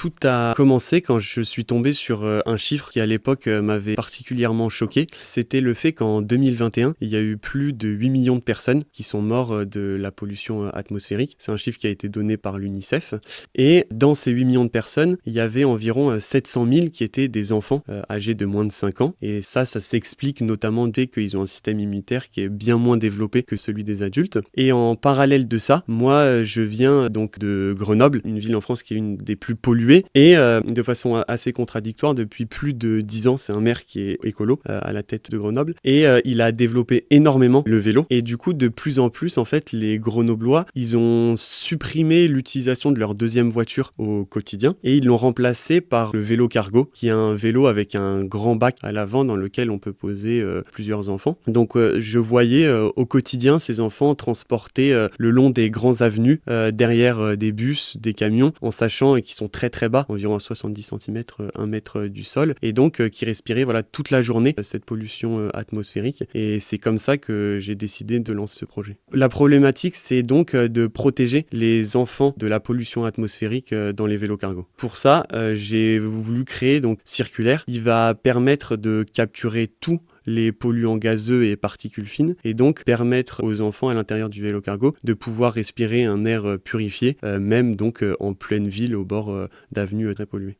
Tout a commencé quand je suis tombé sur un chiffre qui à l'époque m'avait particulièrement choqué. C'était le fait qu'en 2021, il y a eu plus de 8 millions de personnes qui sont mortes de la pollution atmosphérique. C'est un chiffre qui a été donné par l'UNICEF. Et dans ces 8 millions de personnes, il y avait environ 700 000 qui étaient des enfants âgés de moins de 5 ans. Et ça s'explique notamment du fait qu'ils ont un système immunitaire qui est bien moins développé que celui des adultes. Et en parallèle de ça, moi, je viens donc de Grenoble, une ville en France qui est une des plus polluées. Et de façon assez contradictoire, depuis plus de 10 ans, c'est un maire qui est écolo à la tête de Grenoble. Et il a développé énormément le vélo. Et du coup, de plus en plus, en fait, les Grenoblois, ils ont supprimé l'utilisation de leur deuxième voiture au quotidien. Et ils l'ont remplacé par le vélo cargo, qui est un vélo avec un grand bac à l'avant dans lequel on peut poser plusieurs enfants. Donc je voyais au quotidien ces enfants transportés le long des grands avenues, derrière des bus, des camions, en sachant qu'ils sont très très bas, environ à 70 cm, 1 mètre du sol, et donc qui respiraient toute la journée cette pollution atmosphérique. Et c'est comme ça que j'ai décidé de lancer ce projet. La problématique, c'est donc de protéger les enfants de la pollution atmosphérique dans les vélos cargo. Pour ça, j'ai voulu créer donc Circulaire. Il va permettre de capturer tout les polluants gazeux et particules fines, et donc permettre aux enfants à l'intérieur du vélo cargo de pouvoir respirer un air purifié, même donc en pleine ville au bord d'avenues très polluées.